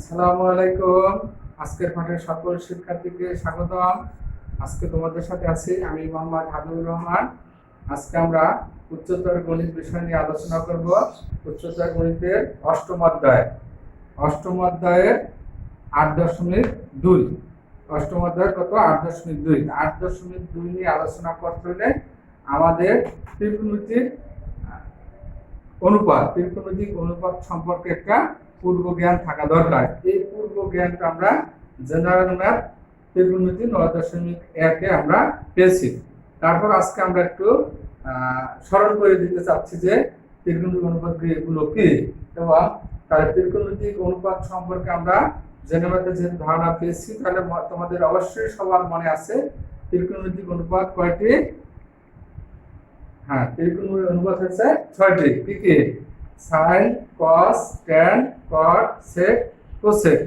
আসসালামু আলাইকুম। আজকের পাঠের সকল শিক্ষার্থীকে স্বাগতম। আজকে তোমাদের সাথে আছি আমি মোহাম্মদ হাবিবুর রহমান। আজকে আমরা উচ্চতর গণিত বিষয় নিয়ে আলোচনা করব। উচ্চতর গণিতের অষ্টম অধ্যায়ের 8.2। অষ্টম অধ্যায় কত? 8.2। 8.2 নিয়ে আলোচনা করতে হলে আমাদের ত্রিকোণমিতিক অনুপাত সম্পর্কে একটা পূর্ব জ্ঞান থাকা দরকার। এই পূর্ব জ্ঞানটা আমরা জেনারেল ম্যাথ ত্রিকোণমিতি 9.1 আমরা পেয়েছি। তারপর আজকে আমরা একটু স্মরণ করে দিতে চাচ্ছি যে ত্রিকোণমিতিক অনুপাত এগুলো কি, এবং তার ত্রিকোণমিতিক অনুপাত সম্পর্কে আমরা জেনারেল ম্যাথে যে ধারণা পেয়েছি, তাহলে তোমাদের অবশ্যই সবার মনে আছে ত্রিকোণমিতিক অনুপাত কয়টি? ত্রিকোণমিতিক অনুপাত হচ্ছে 6টি। কি কি? সাইন, কস, ট্যান, কট, সেক, কোসেক,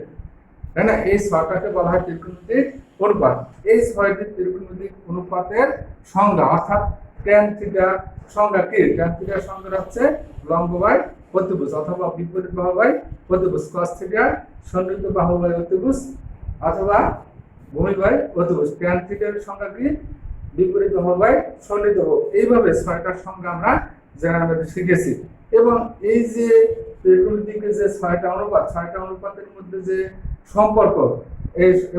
তাই না? এই 6টাকে বলা হয় ত্রিকোণমিতিক অনুপাত। এই 6টি ত্রিকোণমিতিক অনুপাতের সংজ্ঞা, অর্থাৎ ট্যান থিটার সংজ্ঞা কি? ট্যান থিটার সংজ্ঞা হচ্ছে লম্ব বাই অতিভুজ অথবা বিপরীত বাহু বাই অতিভুজ। কস থিটা সন্নিহিত বাহু বাই অতিভুজ অথবা ভূমি বাই অতিভুজ। ট্যান থিটার সংজ্ঞা কি? বিপরীত বাহু বাই সন্নিহিত বাহু। এইভাবে 6টার সংজ্ঞা আমরা জেনারেল ম্যাথে শিখেছি। এবং এই যে ত্রিকোণমিতিকে যে 6টা অনুপাতের মধ্যে যে সম্পর্ক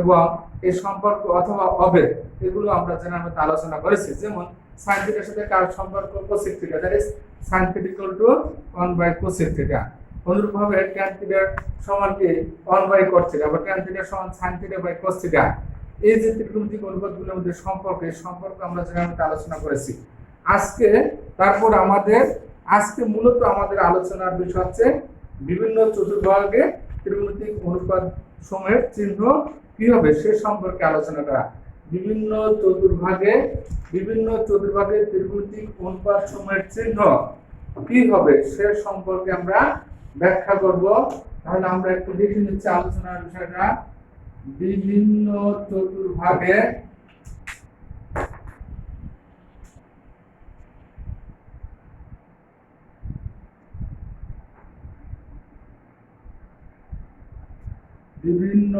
এবং এই সম্পর্ক অথবা অভেদ, এগুলো আমরা জেনারেল ম্যাথে আলোচনা করেছি। যেমন sin থিটার সাথে কার সম্পর্ক? cosec theta, that is sin theta equal to 1/cosec theta. অনুরূপভাবে tan থিটা সমান কি? 1/cot থিটা, বা tan থিটা সমান sin theta by cos theta. এই যে ত্রিকোণমিতিক অনুপাতগুলোর মধ্যে সম্পর্ক, এই সম্পর্ক আমরা জেনারেল ম্যাথে আলোচনা করেছি। আজকে মূলত আমাদের আলোচনার বিষয় হচ্ছে বিভিন্ন চতুর্ভাগে ত্রিকোণমিতিক অনুপাত সমূহের চিহ্ন কি হবে সে সম্পর্কে আলোচনা করা। বিভিন্ন চতুর্ভাগে ত্রিকোণমিতিক অনুপাত সমূহের চিহ্ন কি হবে সে সম্পর্কে আমরা ব্যাখ্যা করব। তাহলে আমরা একটু দেখে নিচ্ছি আলোচনার বিষয়টা। বিভিন্ন চতুর্ভাগে বিভিন্ন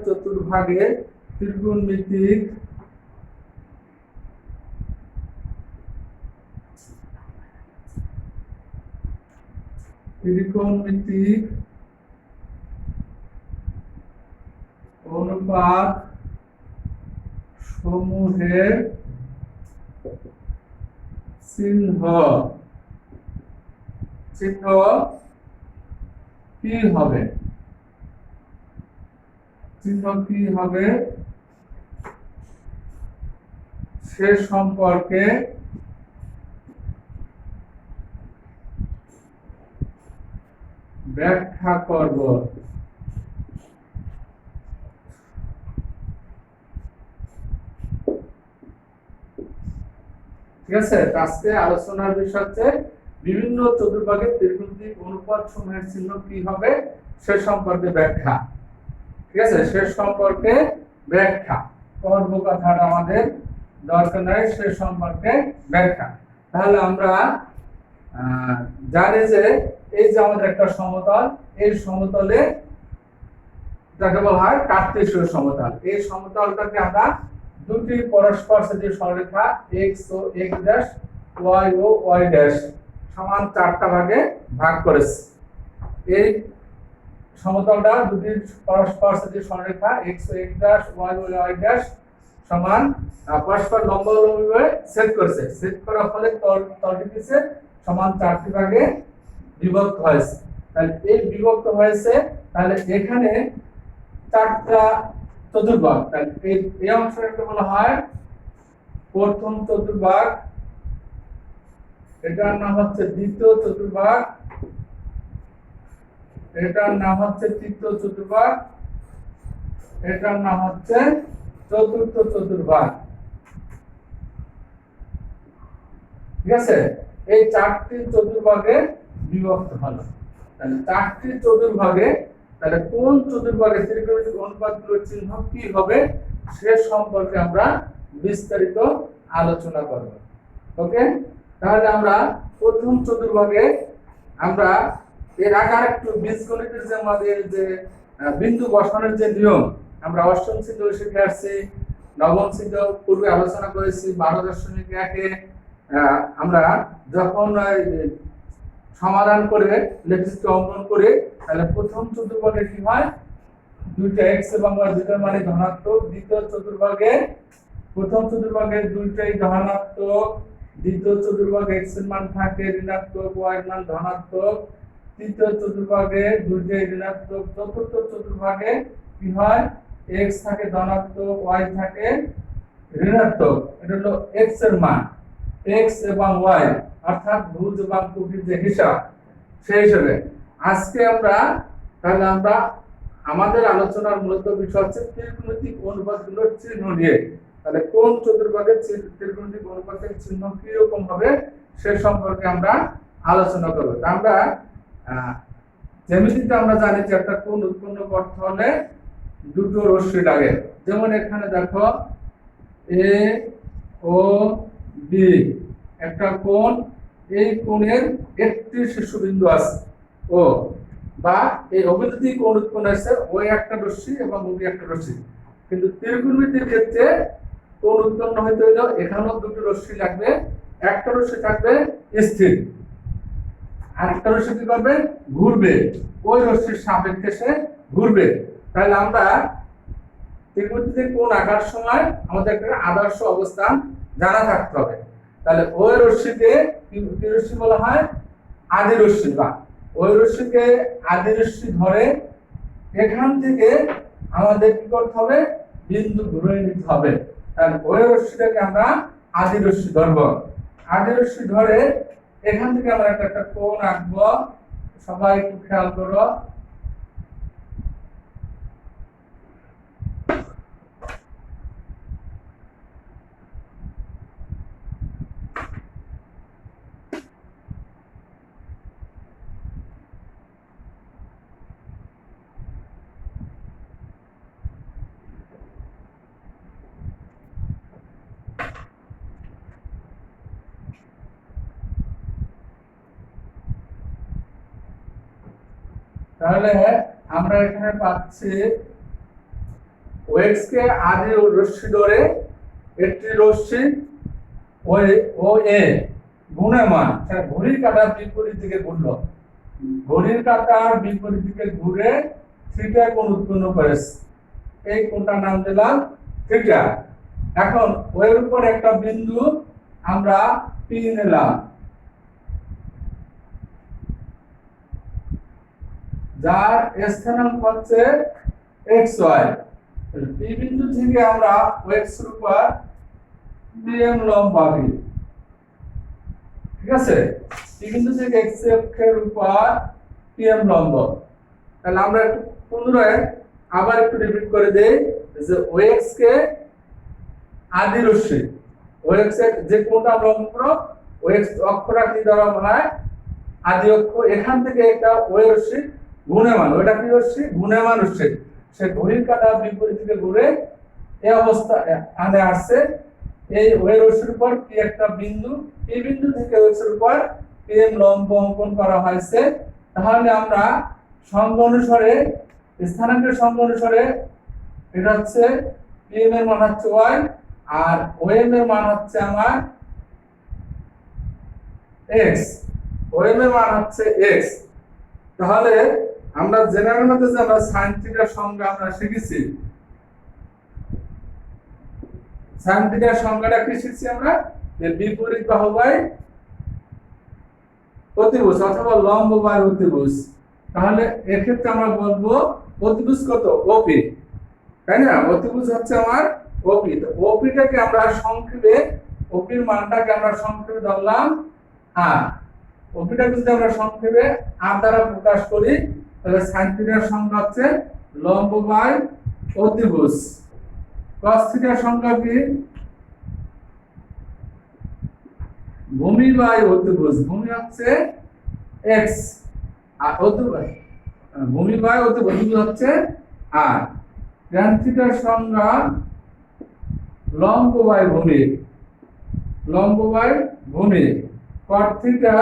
চতুর্ভাগে ত্রিকোণমিতিক অনুপাত সমূহের চিহ্ন কি হবে সে সম্পর্কে ব্যাখ্যা করব। ঠিক আছে? আজকে আলোচনার বিষয় হচ্ছে বিভিন্ন চতুর্ভাগে ত্রিকোণমিতিক অনুপাত সমূহের চিহ্ন কি হবে সে সম্পর্কে ব্যাখ্যা। ঠিক আছে? সে সম্পর্কে ব্যাখ্যা করব, কথাটা আমাদের দরকার নাই, সে সম্পর্কে ব্যাখ্যা। তাহলে আমরা জানি যে এই যে আমাদের একটা সমতল, এই সমতলে যাকে বলা হয় কার্তেশীয় সমতল। এই সমতলটাকে আমরা দুটি পরস্পর সদৃশ সরলরেখা x ও x ড্যাশ, y ও y ড্যাশ সমান 4টা ভাগে ভাগ করেছি। এই সমতলটা দুটি পরস্পর সদৃশ সরলরেখা x ও x ড্যাশ, y ও y ড্যাশ সমান পরস্পর লম্ব লম্বিভাবে ছেদ করেছে। ছেদ করার ফলে তলটি দিচ্ছে সমান 4টি ভাগে বিভক্ত হয়েছে। তাহলে এই বিভক্ত হয়েছে, তাহলে এখানে 4টা চতুর্ভাগ। তাহলে এই অংশটাকে বলা হয় প্রথম চতুর্ভাগ, এটার নাম হচ্ছে দ্বিতীয় চতুর্ভাগ, এটার নাম হচ্ছে তৃতীয় চতুর্ভাগ, এটার নাম হচ্ছে চতুর্থ চতুর্ভাগ। ঠিক আছে? এই 4টি চতুর্ভাগে বিভক্ত হলো। তাহলে 4টি চতুর্ভাগে, তাহলে কোন চতুর্ভাগে ত্রিকোণমিতিক অনুপাতগুলোর চিহ্ন কি হবে সে সম্পর্কে আমরা বিস্তারিত আলোচনা করব। ওকে? তাহলে আমরা প্রথম চতুর্ভাগে আমরা এর আগে একটু বীজগণিতের যে আমাদের যে বিন্দু বসানোর যে নিয়ম আমরা অষ্টম শ্রেণীতে শিখে আসছি, নবম শ্রেণীতে পূর্বে আলোচনা করেছি। 12.1-এ আমরা যখন সমাধান করে লেখচিত্র অঙ্কন করে, তাহলে প্রথম চতুর্ভাগে কি হয়, দুইটা x এবং y দুইটার মানে ধনাত্মক। দ্বিতীয় চতুর্ভাগে প্রথম চতুর্ভাগে দুইটাই ধনাত্মক, দ্বিতীয় চতুর্ভাগে x এর মান থাকে ঋণাত্মক, y এর মান ধনাত্মক। তৃতীয় চতুর্ভাগে দুইটাই ঋণাত্মক। চতুর্থ চতুর্ভাগে কি হয়, x থাকে ধনাত্মক, y থাকে ঋণাত্মক। এটা হলো x এর মান, x এবং y অর্থাৎ ভুজ এবং ত্রুটির যে হিসাব, সেই হিসেবে আজকে আমরা আমাদের আলোচনার মূলত বিষয় হচ্ছে ত্রিকোণমিতিক অনুপাতগুলোর চিহ্ন নিয়ে। তাহলে কোন চতুর্ভাগে ত্রিকোণমিতিক অনুপাতের চিহ্ন কি রকম হবে সে সম্পর্কে আমরা আলোচনা করব। আমরা জ্যামিতিতে আমরা জানি যে একটা কোণ উৎপন্ন করতে হলে দুটো রশ্মি লাগে। যেমন এখানে দেখো এ ও বি একটা কোণ, এই কোণের একটি শীর্ষবিন্দু আছে ও, বা এই অভিমুখী কোণ উৎপন্ন হয়েছে ওই একটা রশ্মি এবং ওই একটা রশ্মি। কিন্তু ত্রিকোণমিতির ক্ষেত্রে কোণ উৎপন্ন হইতে হইলে এখানেও দুটো রশ্মি লাগবে। একটা রশ্মি থাকবে স্থির, আর একটা রশ্মি কি করবে, ঘুরবে, ওই রশ্মির সাপেক্ষে সে ঘুরবে। তাহলে আমরা ত্রিকোণমিতিতে কোণ আঁকার সময় আমাদের একটা আদর্শ অবস্থান জানা থাকতে হবে। তাহলে ওই রশ্মিকে কি রশ্মি বলা হয়, আদি রশ্মি। বা ওই রশ্মিকে আদি রশ্মি ধরে এখান থেকে আমাদের কি করতে হবে, বিন্দু ঘুরে নিতে হবে। তাহলে ওই রশ্মিটাকে আমরা আদি রশ্মি ধরবো। আদি রশ্মি ধরে এখান থেকে আমরা একটা কোণ আঁকবো। সবাই একটু খেয়াল করো। তাহলে আমরা এখানে পাচ্ছি ওএক্স কে আদি রশ্মি ধরে একটি রশ্মি ও এ গুণমান, ঘড়ির কাঁটার বিপরীত দিকে ঘুরলো, ঘড়ির কাঁটার বিপরীত দিকে ঘুরে থিটা কোণ উৎপন্ন করেছে। এই কোণটার নাম দিলাম থিটা। এখন ওর উপর একটা বিন্দু আমরা পি নিলাম, যার স্থানাঙ্ক হচ্ছে xy। পি বিন্দু থেকে আমরা x এর উপর pm লম্ব পাবি। ঠিক আছে, পি বিন্দু থেকে x অক্ষের উপর pm লম্ব। তাহলে আমরা একটু পুনরায় আবার একটু রিপিট করে দেই যে ওx কে আদি রশ্মি, ওx এর যে কোণটা আমরা অঙ্কন করব, ওx অক্ষটা কি দ্বারা বলা হয়, আদি অক্ষ। এখান থেকে একটা ওই রশ্মি গুণমান, ওটা কি রশ্মি, গুণমান রশ্মি, সে ঘড়ির কাঁটার বিপরীত দিকে ঘুরে এই অবস্থা আনে আসছে। এই ওই রশ্মির উপর কি একটা বিন্দু, এই বিন্দু থেকে ওই রশ্মির উপর pm লম্ব অঙ্কন করা হয়েছে। তাহলে আমরা সঙ্গ অনুসারে, স্থানাঙ্কের সঙ্গ অনুসারে এটা হচ্ছে pm এর মান হচ্ছে y, আর ওএম এর মান হচ্ছে আমার x, ওএম এর মান হচ্ছে x। তাহলে আমরা জেনারেল মধ্যে যে আমরা sin থিটার সংজ্ঞা আমরা শিখেছি, sin থিটার সংজ্ঞাটা কি শিখছি আমরা, যে বিপরীত বাহু বাই অতিভুজ অথবা লম্ব বাই অতিভুজ। তাহলে এক্ষেত্রে আমরা বলবো অতিভুজ কত, ওপি, তাই না, অতিভুজ হচ্ছে আমার ওপি। তো ওপিটাকে আমরা সংক্ষেপে, ওপির মানটাকে আমরা সংক্ষেপে ধরলাম আর। ওপিটাকে যদি আমরা সংক্ষেপে আর দ্বারা প্রকাশ করি, তাহলে sin থিটার সংজ্ঞা হচ্ছে লম্ব বাই অতিভুজ। cos থিটার সংজ্ঞা কি, ভূমি বাই অতিভুজ। ভূমি হচ্ছে x আর ভূমি বাই অতিভুজ হচ্ছে r। tan থিটার সংজ্ঞা লম্ব বাই ভূমি, লম্ব বাই ভূমি। cot থিটা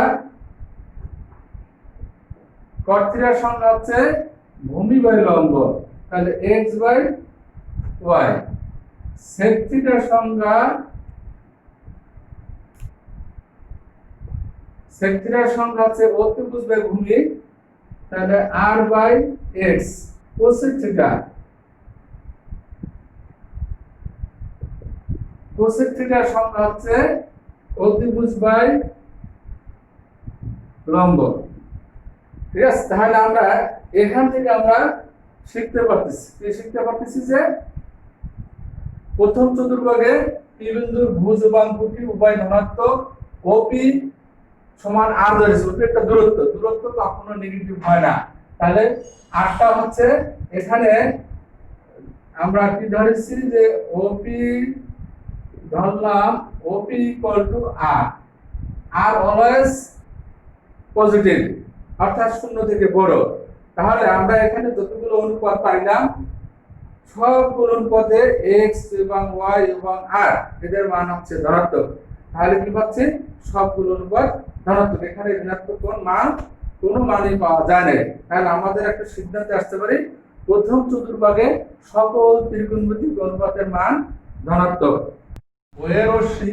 cot থিটার সংজ্ঞা হচ্ছে ভূমি বাই লম্ব, তাহলে x বাই y। sec থিটার সংজ্ঞা হচ্ছে অতিভুজ বাই ভূমি, তাহলে r বাই x। cosec থিটার সংজ্ঞা হচ্ছে অতিভুজ বাই লম্ব। ঠিক আছে, তাহলে আমরা এখান থেকে আমরা শিখতে পারতেছি যে প্রথম চতুর্ভাগে পি বিন্দুর ভুজ এবং ভূমি উভয় ধনাত্মক, ওপি সমান আর ধরেছি, ওপি একটা দূরত্ব কখনো নেগেটিভ হয় না। তাহলে আরটা হচ্ছে এখানে আমরা কি ধরেছি যে ওপি ধরলাম, OP equal to r, r always positive, অর্থাৎ শূন্য থেকে বড়। তাহলে আমরা এখানে যতগুলো অনুপাত পাইলাম সবগুলো অনুপাতে x এবং y এবং r এদের মান হচ্ছে ধনাত্মক। তাহলে কি পাচ্ছি, সবগুলো অনুপাত ধনাত্মক, এখানে ঋণাত্মক কোন মান কোনো মানই পাওয়া যায় না। তাহলে আমাদের একটা সিদ্ধান্তে আসতে পারি প্রথম চতুর্ভাগে সকল ত্রিকোণমিতিক অনুপাতের মান ধনাত্মক। ওয়ের রশ্মি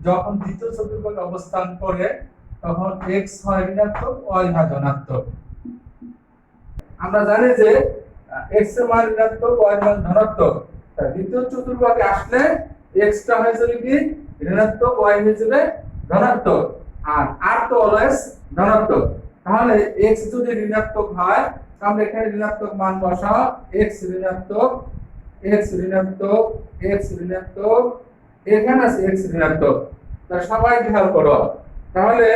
যখন দ্বিতীয় চতুর্ভাগে অবস্থান করে তখন x হয় ঋণাত্মক, y হয় ধনাত্মক। আমরা জানি যে x এর মান ঋণাত্মক, y এর মান ধনাত্মক। তাই দ্বিতীয় চতুর্ভাগে আসলে x টা হয়ে যাবে কি ঋণাত্মক, y হয়ে যাবে ধনাত্মক, আর r তো অলওয়েজ ধনাত্মক। তাহলে x যদি ঋণাত্মক হয় তাহলে এখানে ঋণাত্মক মান বসাও, x ঋণাত্মক, এখানে আছে x ঋণাত্মক। তা সবাই খেয়াল করো, তাহলে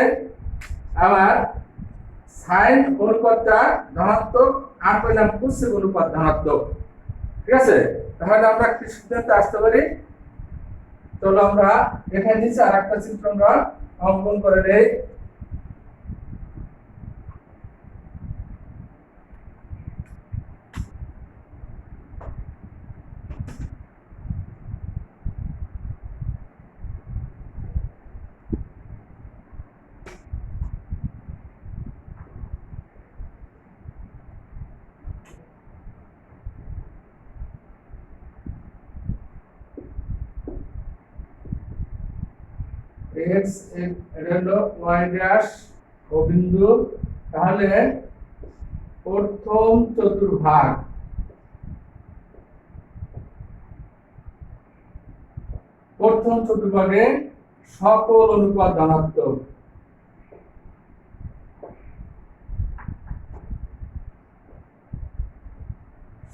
আমার সাইন অনুপাতটা ধনাত্মক, আর পেলাম কোসেক অনুপাত ধনাত্মক। ঠিক আছে, তাহলে আমরা কি সিদ্ধান্তে আসতে পারি? চলো আমরা এখানে নিচে আরেকটা চিত্র আমরা অঙ্কন করে নেই। x হলো y ড্যাশ ও বিন্দু, তাহলে প্রথম চতুর্ভাগে সকল অনুপাত ধনাত্মক।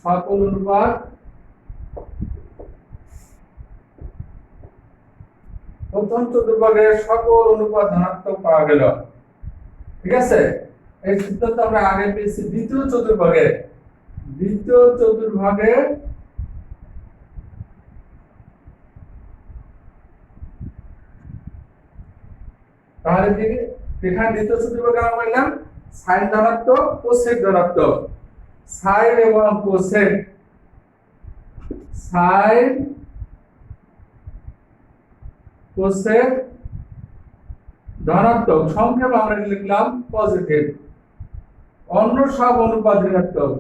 সকল অনুপাত প্রথম চতুর্ভাগে সকল অনুপাত ধনাত্মক পাওয়া গেল। ঠিক আছে, এই সিদ্ধান্ত আমরা আগে পেয়েছি দ্বিতীয় চতুর্ভাগে। তাহলে কি এখানে দ্বিতীয় চতুর্ভাগে আমরা পাইলাম সাইন ধনাত্মক, কোসেক ধনাত্মক। সাইন এবং কোসেক, সাইন কোসেক ধনাত্মক, সংক্ষেপে আমরা লিখলাম পজিটিভ। অন্য সব অনুপাত ঋণাত্মক,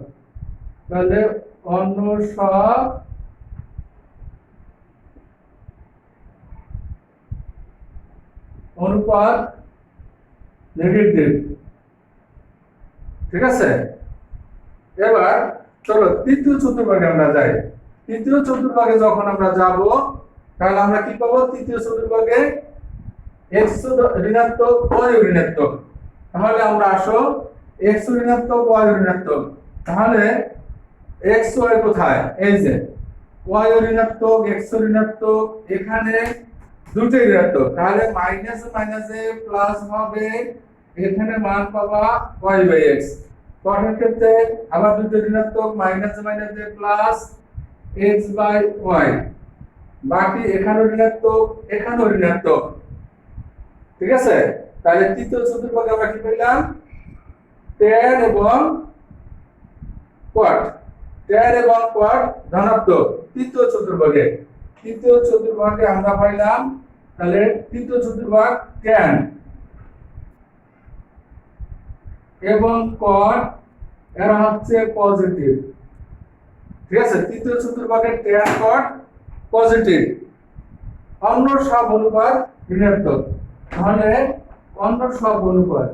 তাহলে অন্য সব অনুপাত নেগেটিভ। ঠিক আছে, এবার চলো তৃতীয় চতুর্ভাগে আমরা যাই। তৃতীয় চতুর্ভাগে যখন আমরা যাব তাহলে আমরা কি পাবো? তৃতীয় চতুর্ভাগে x ঋণাত্মক, y ঋণাত্মক। তাহলে আমরা আসো x ঋণাত্মক, y ঋণাত্মক। তাহলে x y কোথায়? এই যে y ঋণাত্মক, x ঋণাত্মক, এখানে দুটোই ঋণাত্মক। তাহলে মাইনাস মাইনাসে প্লাস হবে, এখানে মান পাবা y বাই x। কটের ক্ষেত্রে আবার দুটো ঋণাত্মক, মাইনাস মাইনাসে প্লাস x বাই y। বাকি এখানেও ঋণাত্মক, এখানেও ঋণাত্মক। ঠিক আছে, তাহলে তৃতীয় চতুর্ভাগে আমরা কি পেলাম? tan এবং cot, ধনাত্মক তৃতীয় চতুর্ভাগে আমরা পাইলাম। তাহলে তৃতীয় চতুর্ভাগ tan, এবং কট এরা হচ্ছে পজিটিভ। ঠিক আছে, তৃতীয় চতুর্ভাগের ট্যান কট পজিটিভ, অন্য সব অনুপাত ঋণাত্মক। তাহলে অন্য সব অনুপাত,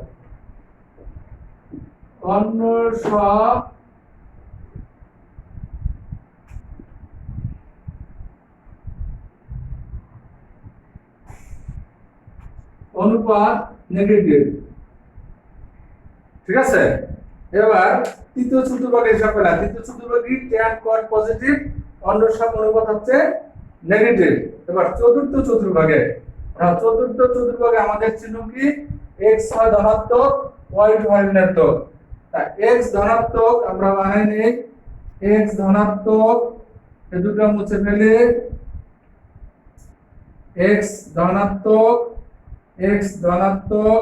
অন্য সব অনুপাত নেগেটিভ। ঠিক আছে, এবার তৃতীয় চতুর্ভাগের হিসাব করা। তৃতীয় চতুর্ভাগী ট্যান কট পজিটিভ, অন্য সব অনুপাত হচ্ছে নেগেটিভ। এবার চতুর্থ চতুর্ভাগে, চতুর্থ চতুর্ভাগে আমাদের চিহ্ন কি? x হয় ধনাত্মক, y হয় ঋণাত্মক। তা x ধনাত্মক আমরা বানাই নিই, x ধনাত্মক, এই দুটো মুছে ফেলে x ধনাত্মক, x ধনাত্মক,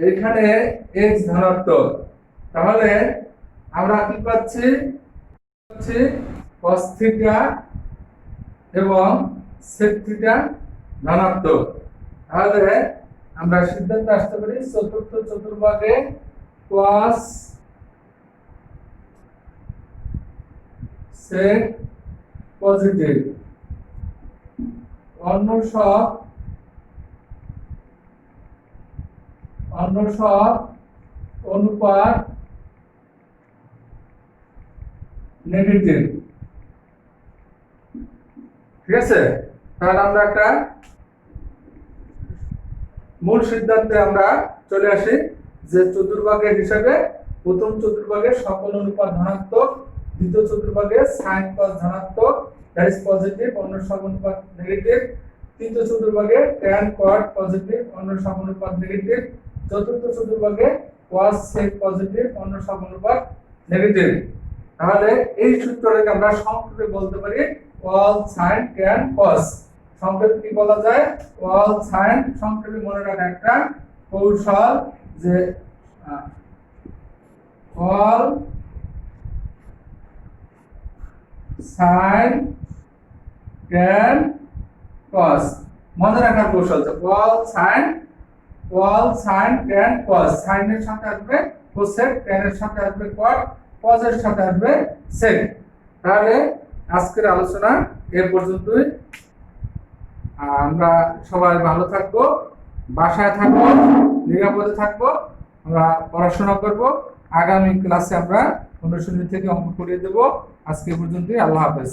এখানে x ধনাত্মক। তাহলে আমরা কি পাচ্ছি? cos থিটা এবং sec থিটা ধনাত্মক। তাহলে আমরা সিদ্ধান্তে আসতে পারি চতুর্থ চতুর্ভাগে cos sec পজিটিভ, অন্য সব অনুপাত নেগেটিভ। ঠিক আছে, তাহলে আমরা একটা মূল সিদ্ধান্তে আমরা চলে আসি যে চতুর্ভাগের হিসাবে প্রথম চতুর্ভাগে সকল অনুপাত ধনাত্মক, দ্বিতীয় চতুর্ভাগে sin cos ধনাত্মক, দ্যাট ইজ পজিটিভ, অন্য সব অনুপাত নেগেটিভ, তৃতীয় চতুর্ভাগে tan cot পজিটিভ, অন্য সব অনুপাত নেগেটিভ, চতুর্থ চতুর্ভাগে cos sec পজিটিভ, অন্য সব অনুপাত নেগেটিভ। তাহলে এই সূত্রটাকে আমরা সংক্ষেপে বলতে পারি cos sin tan cos। সংক্ষেপে কি বলা যায়? cos sin, সংক্ষেপে মনে রাখা একটা কৌশল যে cos sin tan cos, মনে রাখার কৌশল যে cos sin tan cos, sin এর সাথে আসবে cosec, tan এর সাথে আসবে cot, cos এর সাথে আসবে sec। তাহলে আজকের আলোচনা এর পর্যন্তই। আমরা সবাই ভালো থাকবো, বাসায় থাকবো, নিরাপদে থাকবো, আমরা পড়াশোনা করব। আগামী ক্লাসে আমরা অনুশীলনী থেকে অঙ্ক করিয়ে দেব। আজকে পর্যন্তই, আল্লাহ হাফেজ।